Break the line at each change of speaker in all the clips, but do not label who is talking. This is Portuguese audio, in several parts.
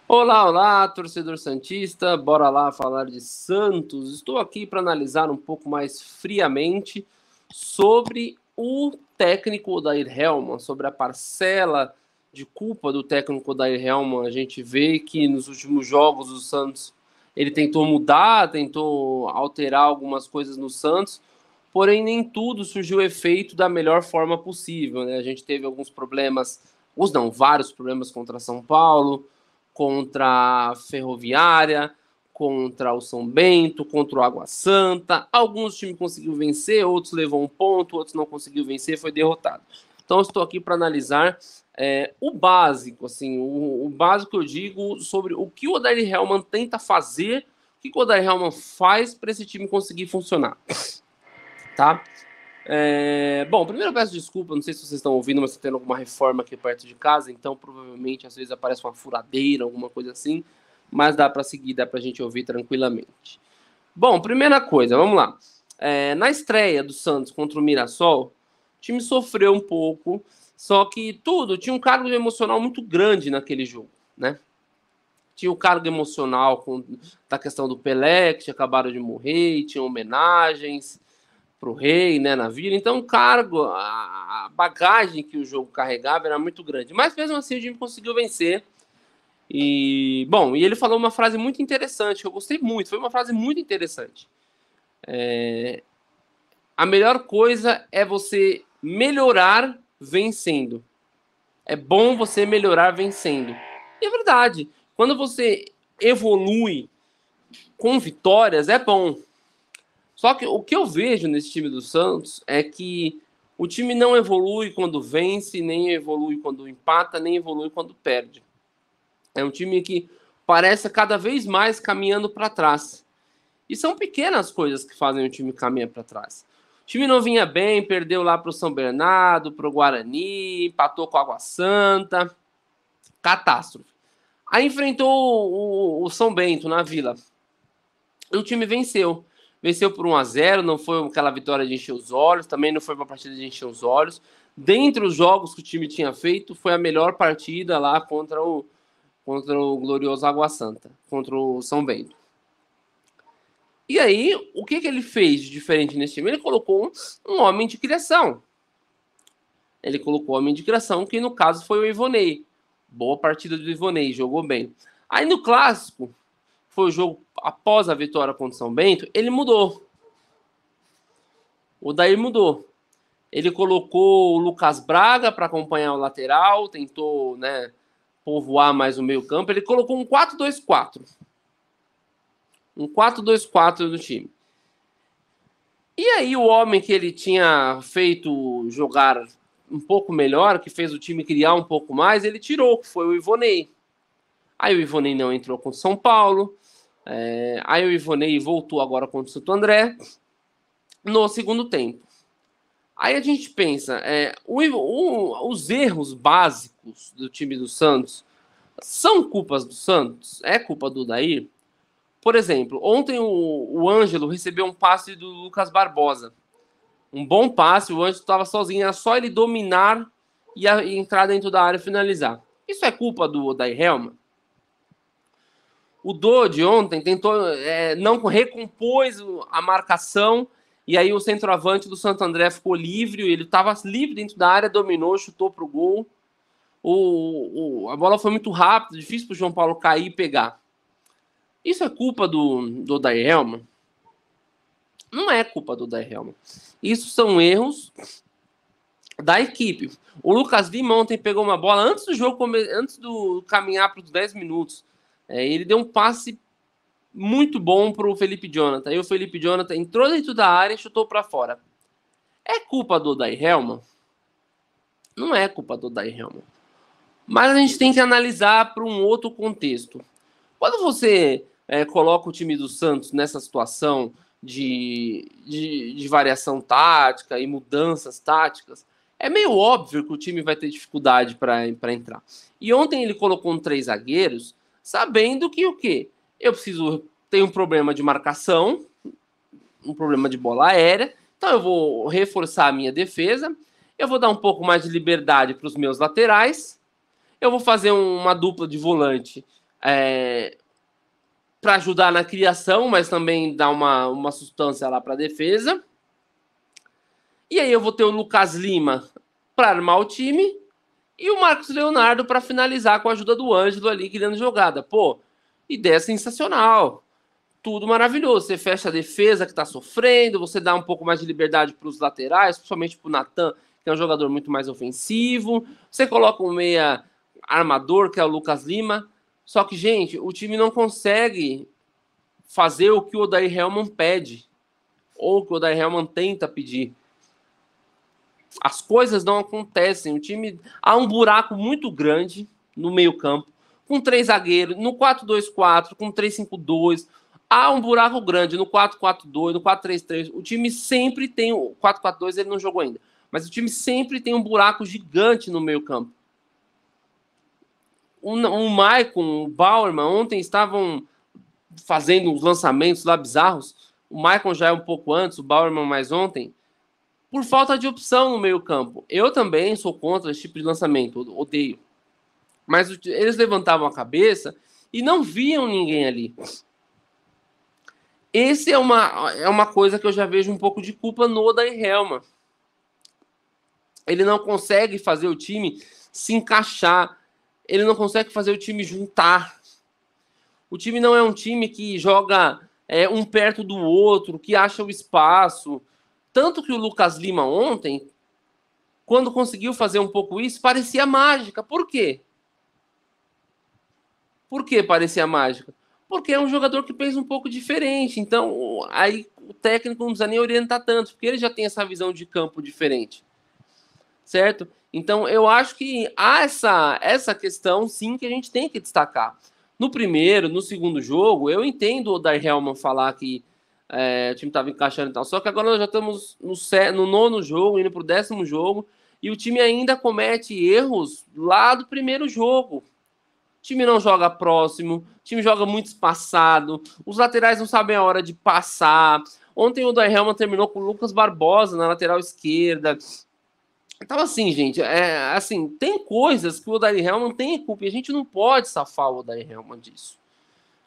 Olá, olá, torcedor santista, bora lá falar de Santos. Estou aqui para analisar um pouco mais friamente sobre o técnico Odair Hellmann, sobre a parcela de culpa do técnico Odair Hellmann. A gente vê que nos últimos jogos o Santos ele tentou mudar, tentou alterar algumas coisas no Santos, porém nem tudo surgiu efeito da melhor forma possível, né? A gente teve alguns problemas, vários problemas contra São Paulo, contra a Ferroviária, contra o São Bento, contra o Água Santa. Alguns times conseguiu vencer, outros levou um ponto, outros não conseguiu vencer, foi derrotado. Então, estou aqui para analisar o básico, assim, o básico eu digo sobre o que o Odair Hellmann tenta fazer, o que o Odair Hellmann faz para esse time conseguir funcionar, tá? Bom, primeiro eu peço desculpa, não sei se vocês estão ouvindo, mas está tendo alguma reforma aqui perto de casa, então provavelmente às vezes aparece uma furadeira, alguma coisa assim, mas dá para seguir, dá para a gente ouvir tranquilamente. Bom, primeira coisa, vamos lá. Na estreia do Santos contra o Mirassol, o time sofreu um pouco, só que tinha um cargo emocional muito grande naquele jogo, né? Tinha o cargo emocional da questão do Pelé, que tinha acabado de morrer, tinha homenagens para o rei, né, na vila. Então, o cargo, a bagagem que o jogo carregava era muito grande. Mas mesmo assim, o time conseguiu vencer. E ele falou uma frase muito interessante, que eu gostei muito. Foi uma frase muito interessante. A melhor coisa é você melhorar vencendo. É bom você melhorar vencendo. E é verdade. Quando você evolui com vitórias, é bom. Só que o que eu vejo nesse time do Santos é que o time não evolui quando vence, nem evolui quando empata, nem evolui quando perde. É um time que parece cada vez mais caminhando para trás. E são pequenas coisas que fazem o time caminhar para trás. O time não vinha bem, perdeu lá para o São Bernardo, para o Guarani, empatou com a Água Santa. Catástrofe. Aí enfrentou o São Bento na Vila. E o time venceu. Venceu por 1-0, não foi aquela vitória de encher os olhos, também não foi uma partida de encher os olhos. Dentre os jogos que o time tinha feito, foi a melhor partida lá contra o glorioso Água Santa, contra o São Bento. E aí, o que ele fez de diferente nesse time? Ele colocou um homem de criação. Ele colocou um homem de criação, que no caso foi o Ivonei. Boa partida do Ivonei, jogou bem. Aí no clássico, foi o jogo após a vitória contra o São Bento, ele mudou. O Daí mudou. Ele colocou o Lucas Braga para acompanhar o lateral, tentou, né, povoar mais o meio-campo. Ele colocou um 4-2-4. Um 4-2-4 no time. E aí o homem que ele tinha feito jogar um pouco melhor, que fez o time criar um pouco mais, ele tirou, que foi o Ivonei. Aí o Ivonei não entrou contra o São Paulo. Aí o Ivonei voltou agora contra o Santo André no segundo tempo. Aí a gente pensa, os erros básicos do time do Santos são culpas do Santos? É culpa do Odair? Por exemplo, ontem o Ângelo recebeu um passe do Lucas Barbosa. Um bom passe, o Ângelo estava sozinho, era só ele dominar e entrar dentro da área e finalizar. Isso é culpa do Odair Hellmann? O Dodi ontem tentou, não recompôs a marcação, e aí o centroavante do Santo André ficou livre, ele estava livre dentro da área, dominou, chutou para o gol. A bola foi muito rápida, difícil para o João Paulo cair e pegar. Isso é culpa do Odair Hellmann? Não é culpa do Odair Hellmann. Isso são erros da equipe. O Lucas Lima ontem pegou uma bola antes do jogo, antes do caminhar para os 10 minutos. Ele deu um passe muito bom para o Felipe Jonathan. E o Felipe Jonathan entrou dentro da área e chutou para fora. É culpa do Odair Hellmann? Não é culpa do Odair Hellmann. Mas a gente tem que analisar para um outro contexto. Quando você coloca o time do Santos nessa situação de variação tática e mudanças táticas, é meio óbvio que o time vai ter dificuldade para entrar. E ontem ele colocou 3 zagueiros, sabendo que o quê? Tenho um problema de marcação, um problema de bola aérea, então eu vou reforçar a minha defesa, eu vou dar um pouco mais de liberdade para os meus laterais, eu vou fazer uma dupla de volante para ajudar na criação, mas também dá uma sustância lá para a defesa. E aí eu vou ter o Lucas Lima para armar o time e o Marcos Leonardo para finalizar com a ajuda do Ângelo ali criando jogada. Pô, ideia sensacional. Tudo maravilhoso. Você fecha a defesa que está sofrendo, você dá um pouco mais de liberdade para os laterais, principalmente para o Natan, que é um jogador muito mais ofensivo. Você coloca um meia armador, que é o Lucas Lima. Só que, gente, o time não consegue fazer o que o Odair Hellmann pede, ou o que o Odair Hellmann tenta pedir. As coisas não acontecem. O time... Há um buraco muito grande no meio-campo, com 3 zagueiros, no 4-2-4, com 3-5-2. Há um buraco grande no 4-4-2, no 4-3-3. O time sempre tem... O 4-4-2 ele não jogou ainda. Mas o time sempre tem um buraco gigante no meio-campo. O Maicon, o Bauerman, ontem estavam fazendo uns lançamentos lá bizarros. O Maicon já é um pouco antes, o Bauerman mais ontem. Por falta de opção no meio-campo. Eu também sou contra esse tipo de lançamento, odeio. Mas eles levantavam a cabeça e não viam ninguém ali. Esse é uma coisa que eu já vejo um pouco de culpa no Odair Hellmann. Ele não consegue fazer o time se encaixar. Ele não consegue fazer o time juntar. O time não é um time que joga um perto do outro, que acha o espaço. Tanto que o Lucas Lima ontem, quando conseguiu fazer um pouco isso, parecia mágica. Por quê? Por que parecia mágica? Porque é um jogador que pensa um pouco diferente. Então, aí o técnico não precisa nem orientar tanto, porque ele já tem essa visão de campo diferente. Certo? Então, eu acho que há essa questão, sim, que a gente tem que destacar. No primeiro, no segundo jogo, eu entendo o Odair Hellmann falar que o time estava encaixando e tal. Só que agora nós já estamos no 9º jogo, indo para o 10º jogo, e o time ainda comete erros lá do primeiro jogo. O time não joga próximo, o time joga muito espaçado, os laterais não sabem a hora de passar. Ontem o Odair Hellmann terminou com o Lucas Barbosa na lateral esquerda. Então, assim, gente, assim, tem coisas que o Odair Hellmann tem culpa, e a gente não pode safar o Odair Hellmann disso.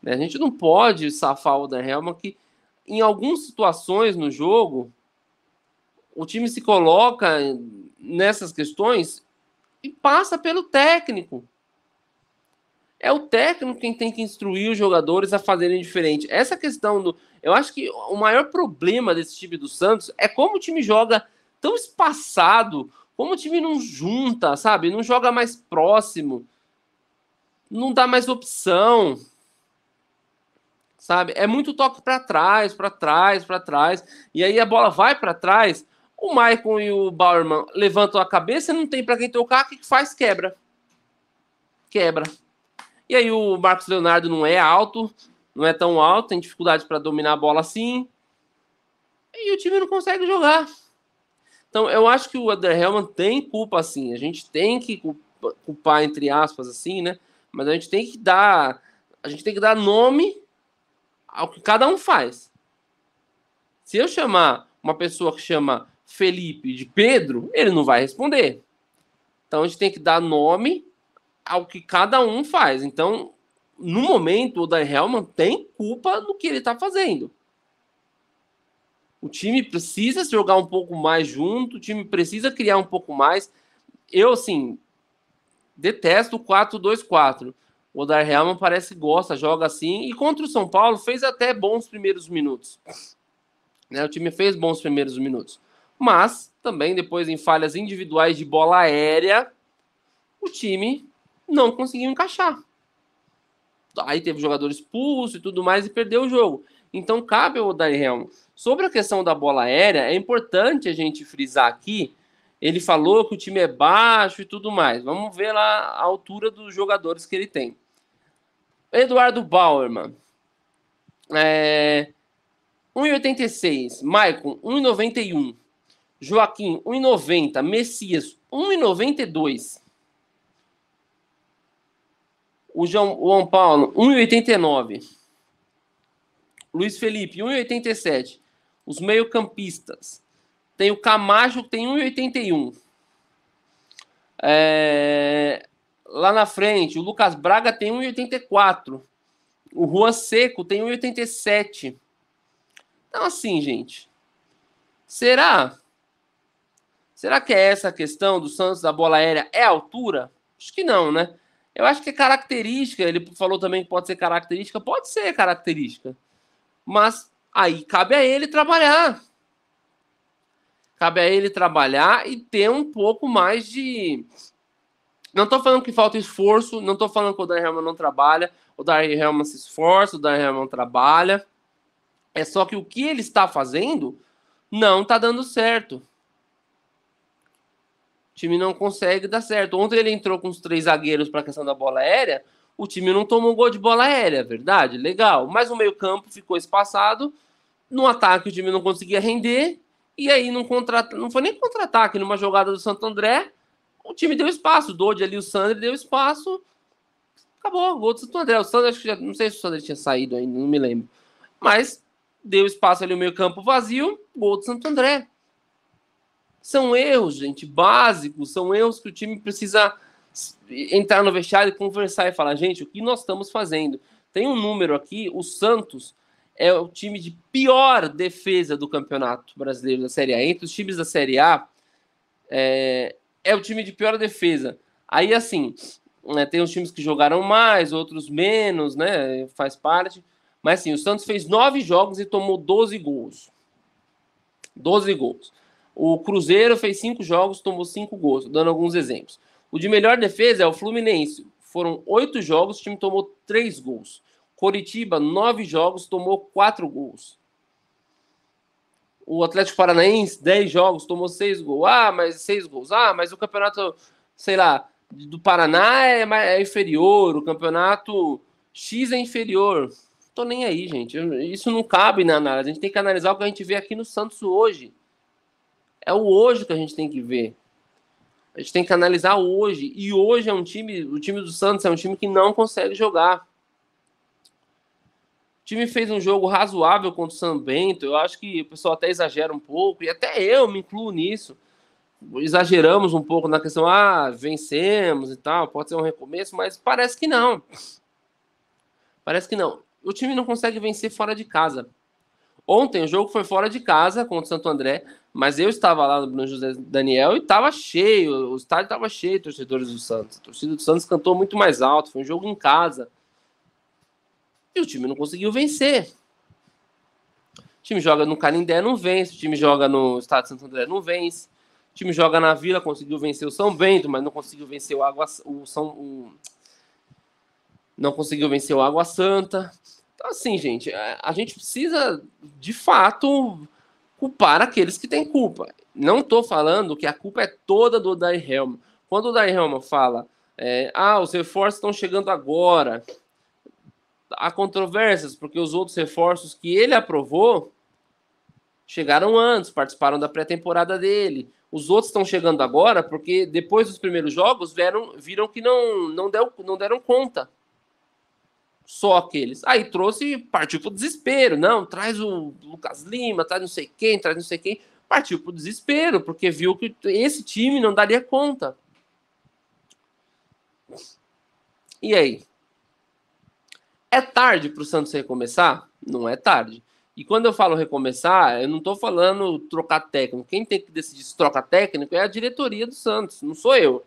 Né? A gente não pode safar o Odair Hellmann que, em algumas situações no jogo, o time se coloca nessas questões e passa pelo técnico. É o técnico quem tem que instruir os jogadores a fazerem diferente. Essa questão do... Eu acho que o maior problema desse time do Santos é como o time joga tão espaçado, como o time não junta, sabe? Não joga mais próximo, não dá mais opção, sabe? É muito toque para trás, para trás, para trás, e aí a bola vai para trás, o Maicon e o Bauerman levantam a cabeça, não tem para quem tocar, o que faz? Quebra. E aí o Marcos Leonardo não é alto, não é tão alto, tem dificuldade para dominar a bola assim, e o time não consegue jogar. Então, eu acho que o Odair Hellmann tem culpa, assim. A gente tem que culpar, entre aspas, assim, né? Mas a gente tem que dar nome ao que cada um faz. Se eu chamar uma pessoa que chama Felipe de Pedro, ele não vai responder. Então, a gente tem que dar nome ao que cada um faz. Então, no momento, o Odair Hellmann tem culpa do que ele está fazendo. O time precisa jogar um pouco mais junto, o time precisa criar um pouco mais. Eu, assim, detesto o 4-2-4. O Odair Hellmann parece que gosta, joga assim. E contra o São Paulo fez até bons primeiros minutos. Né? O time fez bons primeiros minutos. Mas, também, depois em falhas individuais de bola aérea, o time não conseguiu encaixar. Aí teve jogador expulso e tudo mais e perdeu o jogo. Então, cabe ao Odair Hellmann. Sobre a questão da bola aérea, é importante a gente frisar aqui. Ele falou que o time é baixo e tudo mais. Vamos ver lá a altura dos jogadores que ele tem. Eduardo Bauerman, 1,86. Maicon, 1,91. Joaquim, 1,90. Messias, 1,92. O João Paulo, 1,89. Luiz Felipe, 1,87. Os meio-campistas. Tem o Camacho, que tem 1,81. lá na frente, o Lucas Braga tem 1,84. O Juan Seco tem 1,87. Então, assim, gente, será que é essa a questão do Santos da bola aérea? É a altura? Acho que não, né? Eu acho que é característica. Ele falou também que pode ser característica. Pode ser característica. Mas aí cabe a ele trabalhar. Cabe a ele trabalhar e ter um pouco mais de... Não tô falando que falta esforço, não tô falando que o Daniel Helman não trabalha, o Daniel Helman se esforça, o Daniel Helman trabalha. É só que o que ele está fazendo não tá dando certo. O time não consegue dar certo. Ontem ele entrou com os 3 zagueiros para a questão da bola aérea, o time não tomou gol de bola aérea, verdade? Legal. Mas o meio-campo ficou espaçado, no ataque o time não conseguia render, e aí não foi nem contra-ataque, numa jogada do Santo André, o time deu espaço, o Dodi ali, o Sandri deu espaço, acabou, gol do Santo André. O Sandri, acho que não sei se o Sandri tinha saído ainda, não me lembro. Mas deu espaço ali, o meio campo vazio, gol do Santo André. São erros, gente, básicos, são erros que o time precisa entrar no vestiário e conversar e falar, gente, o que nós estamos fazendo? Tem um número aqui, o Santos é o time de pior defesa do Campeonato Brasileiro da Série A. Entre os times da Série A, é o time de pior defesa. Aí, assim, né, tem os times que jogaram mais, outros menos, né? Faz parte. Mas, assim, o Santos fez 9 jogos e tomou 12 gols. 12 gols. O Cruzeiro fez 5 jogos, tomou 5 gols, dando alguns exemplos. O de melhor defesa é o Fluminense. Foram 8 jogos, o time tomou 3 gols. Coritiba, 9 jogos, tomou 4 gols. O Atlético Paranaense, 10 jogos, tomou 6 gols. Ah, mas 6 gols. Ah, mas o campeonato, sei lá, do Paraná é inferior, o campeonato X é inferior. Tô nem aí, gente. Isso não cabe na análise. A gente tem que analisar o que a gente vê aqui no Santos hoje. É o hoje que a gente tem que ver. A gente tem que analisar hoje. E hoje é um time, o time do Santos é um time que não consegue jogar. O time fez um jogo razoável contra o São Bento. Eu acho que o pessoal até exagera um pouco, e até eu me incluo nisso. Exageramos um pouco na questão, vencemos e tal, pode ser um recomeço, mas parece que não. Parece que não. O time não consegue vencer fora de casa. Ontem o jogo foi fora de casa contra o Santo André, mas eu estava lá no José Daniel e estava cheio, o estádio estava cheio de torcedores do Santos. A torcida do Santos cantou muito mais alto, foi um jogo em casa. E o time não conseguiu vencer. O time joga no Canindé, não vence. O time joga no Estado de Santo André, não vence. O time joga na Vila, conseguiu vencer o São Bento, mas não conseguiu vencer não conseguiu vencer o Água Santa. Então, assim, gente, a gente precisa, de fato, culpar aqueles que têm culpa. Não estou falando que a culpa é toda do Odair Helman. Quando o Odair Helman fala, os reforços estão chegando agora, há controvérsias, porque os outros reforços que ele aprovou chegaram antes, participaram da pré-temporada dele. Os outros estão chegando agora porque depois dos primeiros jogos viram que não deram conta. Só aqueles. Aí partiu pro desespero. Não, traz o Lucas Lima, traz não sei quem, traz não sei quem. Partiu pro desespero, porque viu que esse time não daria conta. E aí? É tarde pro Santos recomeçar? Não é tarde. E quando eu falo recomeçar, eu não tô falando trocar técnico. Quem tem que decidir se troca técnico é a diretoria do Santos, não sou eu.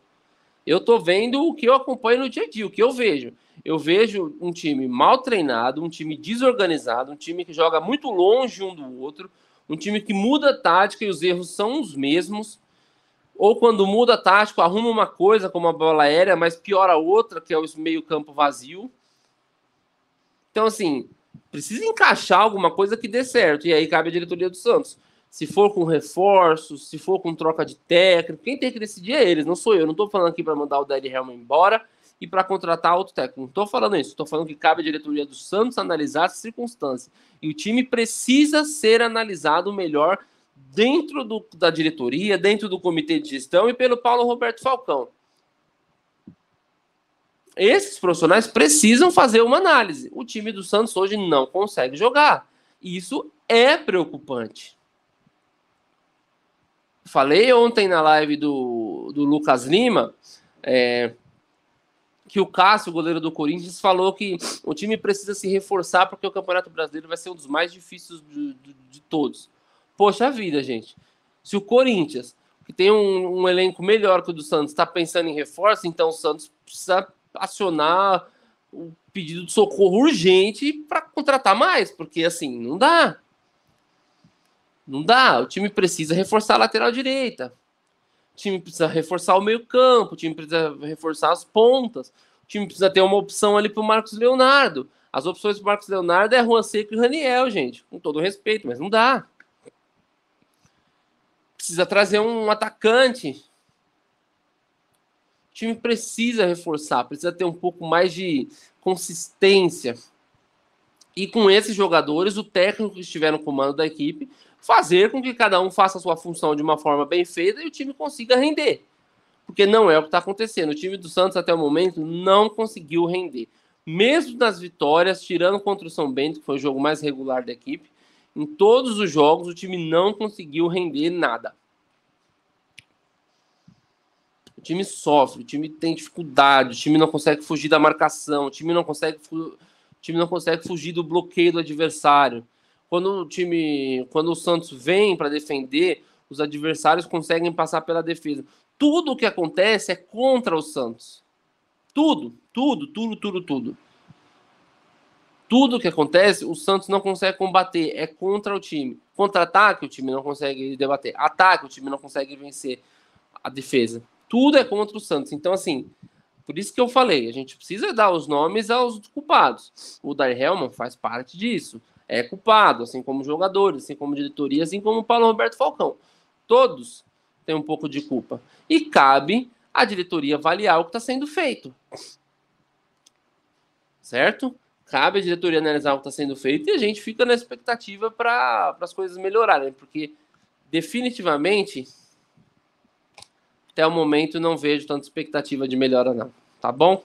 Eu tô vendo o que eu acompanho no dia a dia, o que eu vejo. Eu vejo um time mal treinado, um time desorganizado, um time que joga muito longe um do outro, um time que muda a tática e os erros são os mesmos. Ou quando muda a tática, arruma uma coisa como a bola aérea, mas piora outra, que é o meio-campo vazio. Então, assim, precisa encaixar alguma coisa que dê certo. E aí cabe a diretoria do Santos. Se for com reforços, se for com troca de técnico, quem tem que decidir é eles, não sou eu. Não estou falando aqui para mandar o Daniel Helman embora e para contratar outro técnico. Não estou falando isso. Estou falando que cabe à diretoria do Santos analisar as circunstâncias. E o time precisa ser analisado melhor dentro da diretoria, dentro do comitê de gestão e pelo Paulo Roberto Falcão. Esses profissionais precisam fazer uma análise. O time do Santos hoje não consegue jogar. Isso é preocupante. Falei ontem na live do Lucas Lima, que o Cássio, goleiro do Corinthians, falou que o time precisa se reforçar porque o Campeonato Brasileiro vai ser um dos mais difíceis de todos. Poxa vida, gente. Se o Corinthians, que tem um elenco melhor que o do Santos, está pensando em reforço, então o Santos precisa acionar o pedido de socorro urgente para contratar mais, porque assim, não dá. Não dá. O time precisa reforçar a lateral direita. O time precisa reforçar o meio-campo, o time precisa reforçar as pontas, o time precisa ter uma opção ali para o Marcos Leonardo. As opções para o Marcos Leonardo é Juan Seco e Raniel, gente, com todo respeito, mas não dá. Precisa trazer um atacante. O time precisa reforçar, precisa ter um pouco mais de consistência. E com esses jogadores, o técnico que estiver no comando da equipe, fazer com que cada um faça a sua função de uma forma bem feita e o time consiga render. Porque não é o que está acontecendo. O time do Santos, até o momento, não conseguiu render. Mesmo nas vitórias, tirando contra o São Bento, que foi o jogo mais regular da equipe, em todos os jogos o time não conseguiu render nada. O time sofre, o time tem dificuldade, o time não consegue fugir da marcação, o time não consegue fugir do bloqueio do adversário. Quando o Santos vem para defender, os adversários conseguem passar pela defesa. Tudo o que acontece é contra o Santos. Tudo. Tudo o que acontece, o Santos não consegue combater, é contra o time. Contra-ataque, o time não consegue debater. Ataque, o time não consegue vencer a defesa. Tudo é contra o Santos. Então, assim, por isso que eu falei, a gente precisa dar os nomes aos culpados. O Odair Hellmann faz parte disso. É culpado, assim como jogadores, assim como diretoria, assim como o Paulo Roberto Falcão. Todos têm um pouco de culpa. E cabe à diretoria avaliar o que está sendo feito. Certo? Cabe à diretoria analisar o que está sendo feito e a gente fica na expectativa para as coisas melhorarem, porque definitivamente até o momento não vejo tanta expectativa de melhora não, tá bom?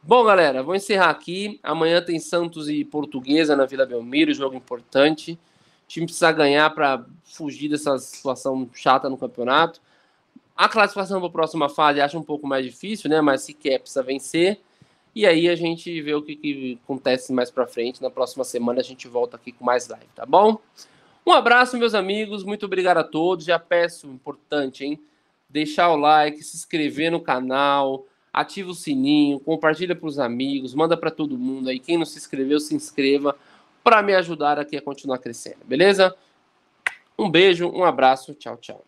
Bom, galera, vou encerrar aqui. Amanhã tem Santos e Portuguesa na Vila Belmiro, jogo importante. O time precisa ganhar para fugir dessa situação chata no campeonato. A classificação para a próxima fase acho um pouco mais difícil, né? Mas se quer, precisa vencer. E aí a gente vê o que acontece mais para frente. Na próxima semana a gente volta aqui com mais live, tá bom? Um abraço, meus amigos. Muito obrigado a todos. Já peço, importante, hein? Deixar o like, se inscrever no canal, ativa o sininho, compartilha para os amigos, manda para todo mundo aí. Quem não se inscreveu, se inscreva para me ajudar aqui a continuar crescendo, beleza? Um beijo, um abraço, tchau, tchau.